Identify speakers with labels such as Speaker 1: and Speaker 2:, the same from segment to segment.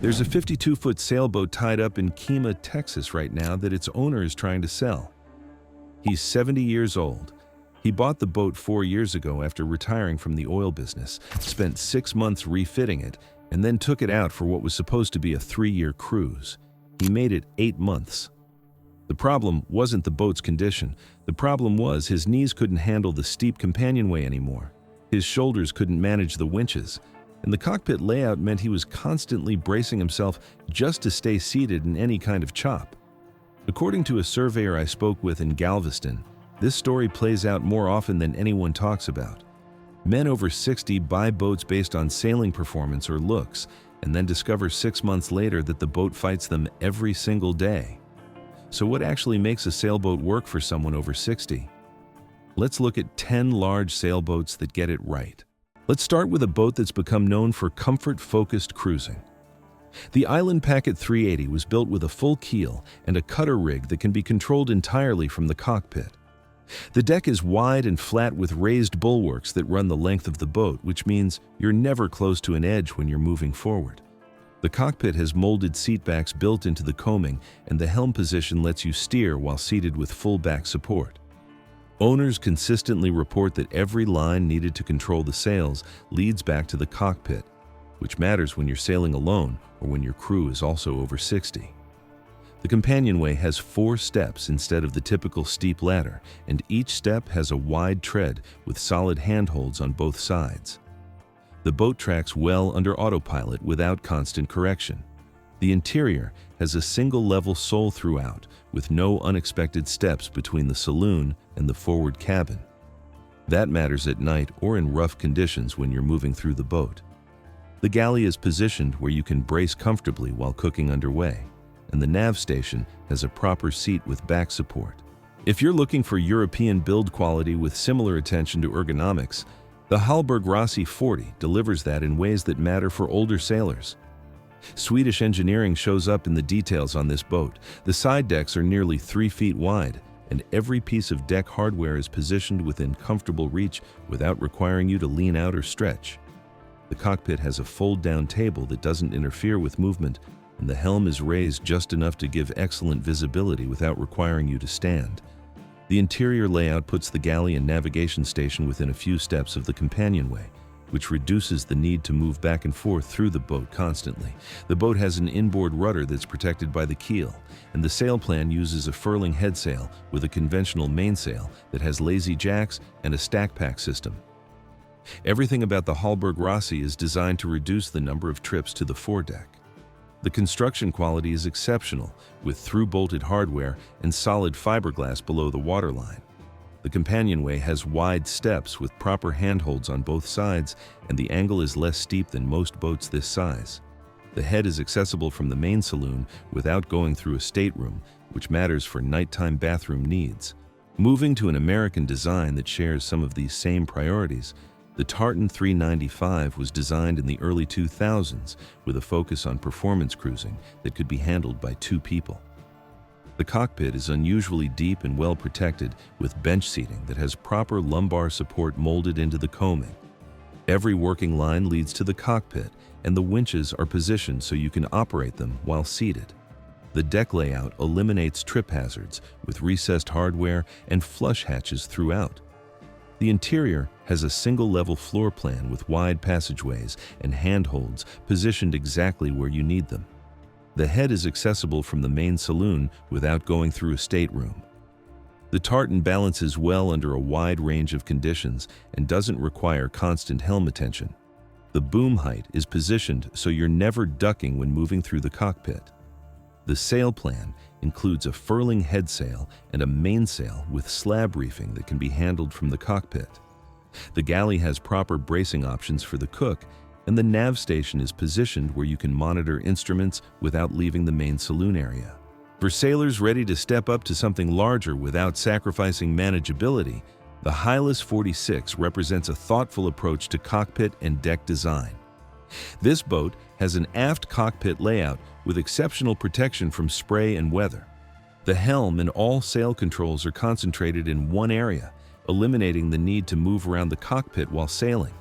Speaker 1: There's a 52-foot sailboat tied up in Kemah, Texas right now that its owner is trying to sell. He's 70 years old. He bought the boat 4 years ago after retiring from the oil business, spent 6 months refitting it, and then took it out for what was supposed to be a 3-year cruise. He made it 8 months. The problem wasn't the boat's condition. The problem was his knees couldn't handle the steep companionway anymore. His shoulders couldn't manage the winches, and the cockpit layout meant he was constantly bracing himself just to stay seated in any kind of chop. According to a surveyor I spoke with in Galveston, this story plays out more often than anyone talks about. Men over 60 buy boats based on sailing performance or looks, and then discover 6 months later that the boat fights them every single day. So what actually makes a sailboat work for someone over 60? Let's look at 10 large sailboats that get it right. Let's start with a boat that's become known for comfort-focused cruising. The Island Packet 380 was built with a full keel and a cutter rig that can be controlled entirely from the cockpit. The deck is wide and flat with raised bulwarks that run the length of the boat, which means you're never close to an edge when you're moving forward. The cockpit has molded seatbacks built into the coaming, and the helm position lets you steer while seated with full back support. Owners consistently report that every line needed to control the sails leads back to the cockpit, which matters when you're sailing alone or when your crew is also over 60. The companionway has 4 steps instead of the typical steep ladder, and each step has a wide tread with solid handholds on both sides. The boat tracks well under autopilot without constant correction. The interior has a single-level sole throughout, with no unexpected steps between the saloon and the forward cabin. That matters at night or in rough conditions when you're moving through the boat. The galley is positioned where you can brace comfortably while cooking underway, and the nav station has a proper seat with back support. If you're looking for European build quality with similar attention to ergonomics, the Hallberg-Rassy 40 delivers that in ways that matter for older sailors. Swedish engineering shows up in the details on this boat. The side decks are nearly 3 feet wide, and every piece of deck hardware is positioned within comfortable reach without requiring you to lean out or stretch. The cockpit has a fold-down table that doesn't interfere with movement, and the helm is raised just enough to give excellent visibility without requiring you to stand. The interior layout puts the galley and navigation station within a few steps of the companionway, which reduces the need to move back and forth through the boat constantly. The boat has an inboard rudder that's protected by the keel, and the sail plan uses a furling headsail with a conventional mainsail that has lazy jacks and a stack pack system. Everything about the Hallberg-Rassy is designed to reduce the number of trips to the foredeck. The construction quality is exceptional, with through-bolted hardware and solid fiberglass below the waterline. The companionway has wide steps with proper handholds on both sides, and the angle is less steep than most boats this size. The head is accessible from the main saloon without going through a stateroom, which matters for nighttime bathroom needs. Moving to an American design that shares some of these same priorities, the Tartan 395 was designed in the early 2000s with a focus on performance cruising that could be handled by 2 people. The cockpit is unusually deep and well protected with bench seating that has proper lumbar support molded into the coaming. Every working line leads to the cockpit, and the winches are positioned so you can operate them while seated. The deck layout eliminates trip hazards with recessed hardware and flush hatches throughout. The interior has a single-level floor plan with wide passageways and handholds positioned exactly where you need them. The head is accessible from the main saloon without going through a stateroom. The Tartan balances well under a wide range of conditions and doesn't require constant helm attention. The boom height is positioned so you're never ducking when moving through the cockpit. The sail plan includes a furling headsail and a mainsail with slab reefing that can be handled from the cockpit. The galley has proper bracing options for the cook, and the nav station is positioned where you can monitor instruments without leaving the main saloon area. For sailors ready to step up to something larger without sacrificing manageability, the Hylas 46 represents a thoughtful approach to cockpit and deck design. This boat has an aft cockpit layout with exceptional protection from spray and weather. The helm and all sail controls are concentrated in one area, eliminating the need to move around the cockpit while sailing.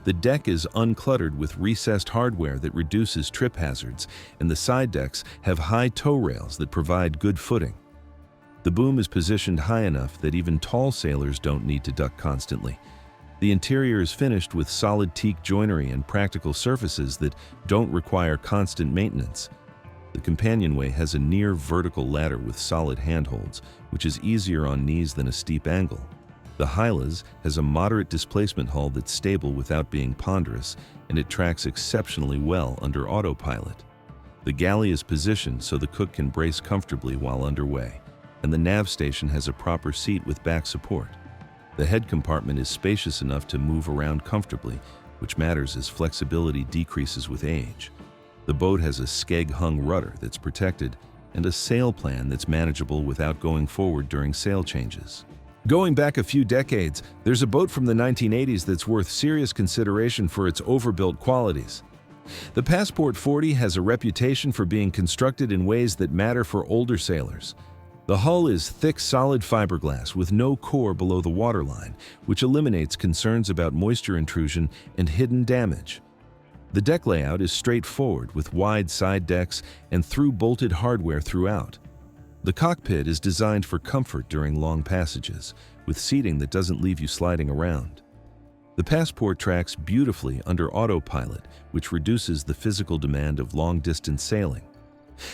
Speaker 1: The deck is uncluttered with recessed hardware that reduces trip hazards, and the side decks have high tow rails that provide good footing. The boom is positioned high enough that even tall sailors don't need to duck constantly. The interior is finished with solid teak joinery and practical surfaces that don't require constant maintenance. The companionway has a near vertical ladder with solid handholds, which is easier on knees than a steep angle. The Hylas has a moderate displacement hull that's stable without being ponderous, and it tracks exceptionally well under autopilot. The galley is positioned so the cook can brace comfortably while underway, and the nav station has a proper seat with back support. The head compartment is spacious enough to move around comfortably, which matters as flexibility decreases with age. The boat has a skeg-hung rudder that's protected and a sail plan that's manageable without going forward during sail changes. Going back a few decades, there's a boat from the 1980s that's worth serious consideration for its overbuilt qualities. The Passport 40 has a reputation for being constructed in ways that matter for older sailors. The hull is thick, solid fiberglass with no core below the waterline, which eliminates concerns about moisture intrusion and hidden damage. The deck layout is straightforward with wide side decks and through-bolted hardware throughout. The cockpit is designed for comfort during long passages, with seating that doesn't leave you sliding around. The Passport tracks beautifully under autopilot, which reduces the physical demand of long-distance sailing.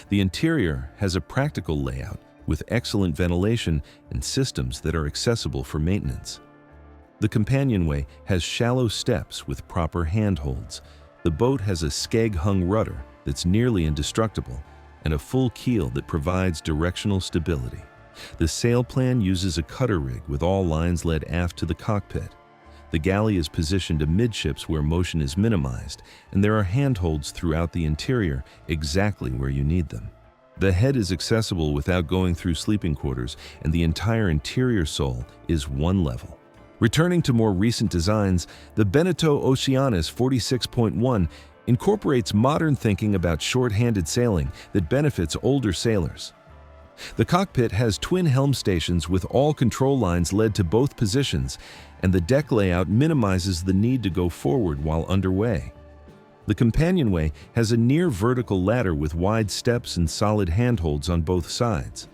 Speaker 1: The interior has a practical layout with excellent ventilation and systems that are accessible for maintenance. The companionway has shallow steps with proper handholds. The boat has a skeg-hung rudder that's nearly indestructible and a full keel that provides directional stability. The sail plan uses a cutter rig with all lines led aft to the cockpit. The galley is positioned amidships where motion is minimized, and there are handholds throughout the interior exactly where you need them. The head is accessible without going through sleeping quarters, and the entire interior sole is one level. Returning to more recent designs, the Beneteau Oceanis 46.1 incorporates modern thinking about short-handed sailing that benefits older sailors. The cockpit has twin helm stations with all control lines led to both positions, and the deck layout minimizes the need to go forward while underway. The companionway has a near-vertical ladder with wide steps and solid handholds on both sides.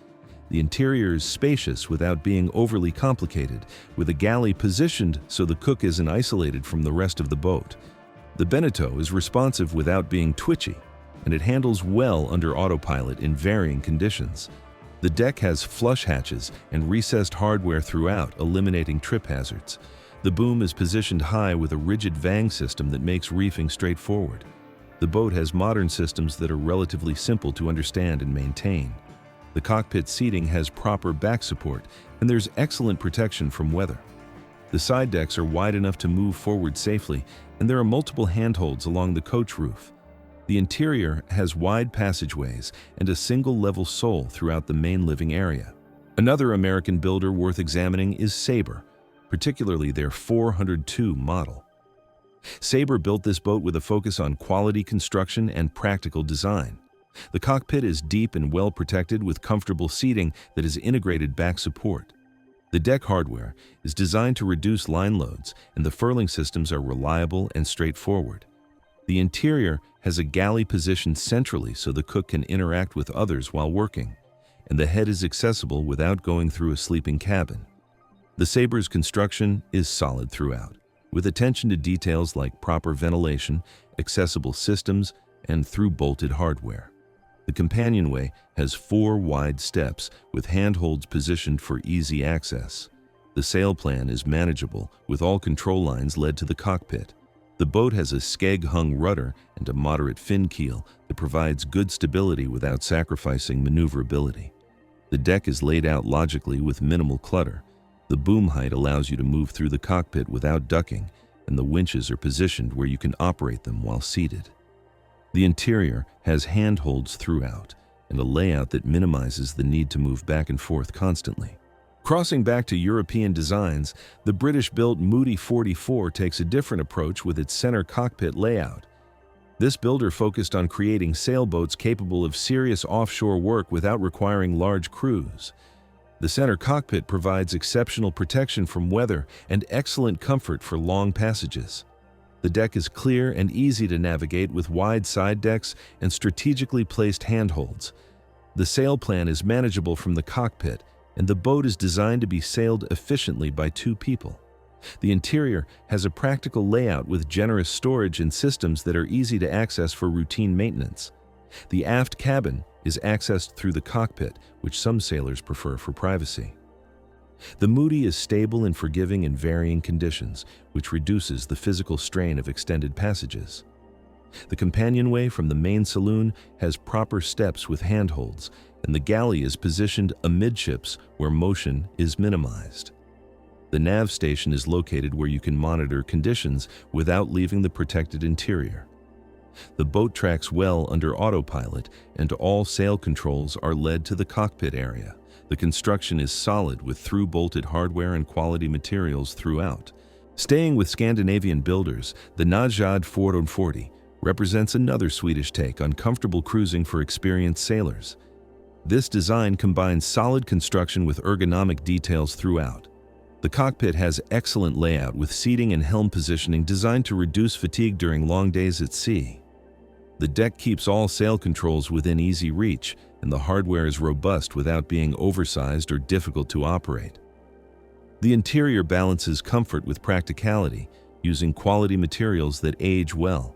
Speaker 1: The interior is spacious without being overly complicated, with a galley positioned so the cook isn't isolated from the rest of the boat. The Beneteau is responsive without being twitchy, and it handles well under autopilot in varying conditions. The deck has flush hatches and recessed hardware throughout, eliminating trip hazards. The boom is positioned high with a rigid vang system that makes reefing straightforward. The boat has modern systems that are relatively simple to understand and maintain. The cockpit seating has proper back support, and there's excellent protection from weather. The side decks are wide enough to move forward safely, and there are multiple handholds along the coach roof. The interior has wide passageways and a single-level sole throughout the main living area. Another American builder worth examining is Sabre, particularly their 402 model. Sabre built this boat with a focus on quality construction and practical design. The cockpit is deep and well protected with comfortable seating that has integrated back support. The deck hardware is designed to reduce line loads, and the furling systems are reliable and straightforward. The interior has a galley positioned centrally so the cook can interact with others while working, and the head is accessible without going through a sleeping cabin. The Sabre's construction is solid throughout, with attention to details like proper ventilation, accessible systems, and through-bolted hardware. The companionway has 4 wide steps with handholds positioned for easy access. The sail plan is manageable, with all control lines led to the cockpit. The boat has a skeg-hung rudder and a moderate fin keel that provides good stability without sacrificing maneuverability. The deck is laid out logically with minimal clutter. The boom height allows you to move through the cockpit without ducking, and the winches are positioned where you can operate them while seated. The interior has handholds throughout and a layout that minimizes the need to move back and forth constantly. Crossing back to European designs, the British-built Moody 44 takes a different approach with its center cockpit layout. This builder focused on creating sailboats capable of serious offshore work without requiring large crews. The center cockpit provides exceptional protection from weather and excellent comfort for long passages. The deck is clear and easy to navigate with wide side decks and strategically placed handholds. The sail plan is manageable from the cockpit, and the boat is designed to be sailed efficiently by 2 people. The interior has a practical layout with generous storage and systems that are easy to access for routine maintenance. The aft cabin is accessed through the cockpit, which some sailors prefer for privacy. The Moody is stable and forgiving in varying conditions, which reduces the physical strain of extended passages. The companionway from the main saloon has proper steps with handholds, and the galley is positioned amidships where motion is minimized. The nav station is located where you can monitor conditions without leaving the protected interior. The boat tracks well under autopilot, and all sail controls are led to the cockpit area. The construction is solid with through-bolted hardware and quality materials throughout. Staying with Scandinavian builders, the Najad 440 represents another Swedish take on comfortable cruising for experienced sailors. This design combines solid construction with ergonomic details throughout. The cockpit has excellent layout with seating and helm positioning designed to reduce fatigue during long days at sea. The deck keeps all sail controls within easy reach, and the hardware is robust without being oversized or difficult to operate. The interior balances comfort with practicality, using quality materials that age well.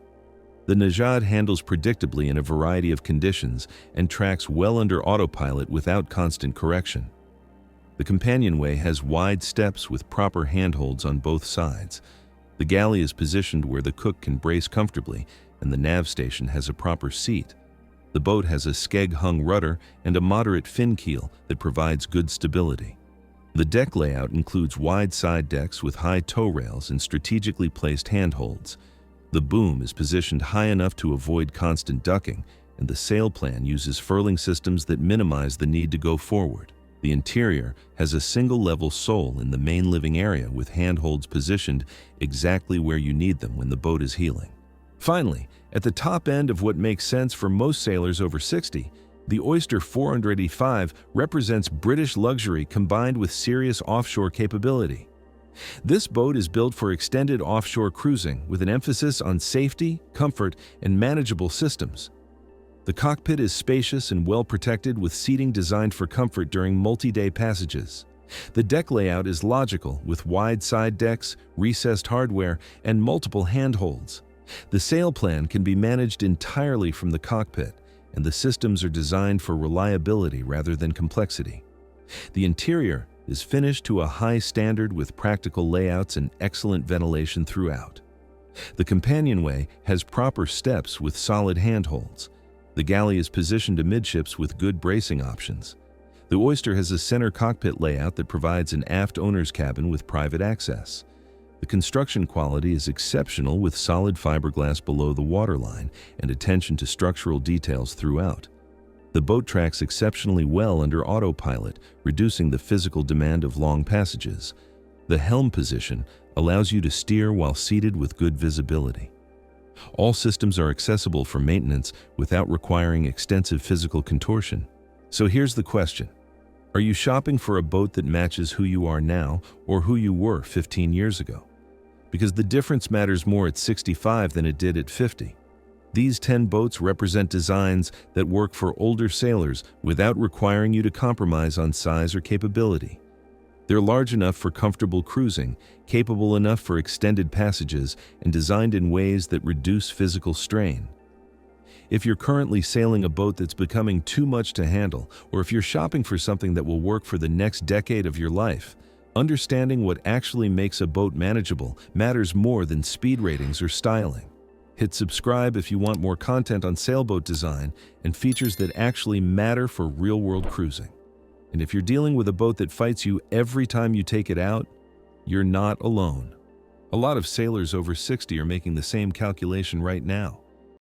Speaker 1: The Najad handles predictably in a variety of conditions and tracks well under autopilot without constant correction. The companionway has wide steps with proper handholds on both sides. The galley is positioned where the cook can brace comfortably, and the nav station has a proper seat. The boat has a skeg-hung rudder and a moderate fin keel that provides good stability. The deck layout includes wide side decks with high tow rails and strategically placed handholds. The boom is positioned high enough to avoid constant ducking, and the sail plan uses furling systems that minimize the need to go forward. The interior has a single-level sole in the main living area with handholds positioned exactly where you need them when the boat is heeling. Finally, at the top end of what makes sense for most sailors over 60, the Oyster 485 represents British luxury combined with serious offshore capability. This boat is built for extended offshore cruising with an emphasis on safety, comfort, and manageable systems. The cockpit is spacious and well protected with seating designed for comfort during multi-day passages. The deck layout is logical with wide side decks, recessed hardware, and multiple handholds. The sail plan can be managed entirely from the cockpit, and the systems are designed for reliability rather than complexity. The interior is finished to a high standard with practical layouts and excellent ventilation throughout. The companionway has proper steps with solid handholds. The galley is positioned amidships with good bracing options. The Oyster has a center cockpit layout that provides an aft owner's cabin with private access. The construction quality is exceptional with solid fiberglass below the waterline and attention to structural details throughout. The boat tracks exceptionally well under autopilot, reducing the physical demand of long passages. The helm position allows you to steer while seated with good visibility. All systems are accessible for maintenance without requiring extensive physical contortion. So here's the question. Are you shopping for a boat that matches who you are now or who you were 15 years ago? Because the difference matters more at 65 than it did at 50. These 10 boats represent designs that work for older sailors without requiring you to compromise on size or capability. They're large enough for comfortable cruising, capable enough for extended passages, and designed in ways that reduce physical strain. If you're currently sailing a boat that's becoming too much to handle, or if you're shopping for something that will work for the next decade of your life, understanding what actually makes a boat manageable matters more than speed ratings or styling. Hit subscribe if you want more content on sailboat design and features that actually matter for real-world cruising. And if you're dealing with a boat that fights you every time you take it out, you're not alone. A lot of sailors over 60 are making the same calculation right now.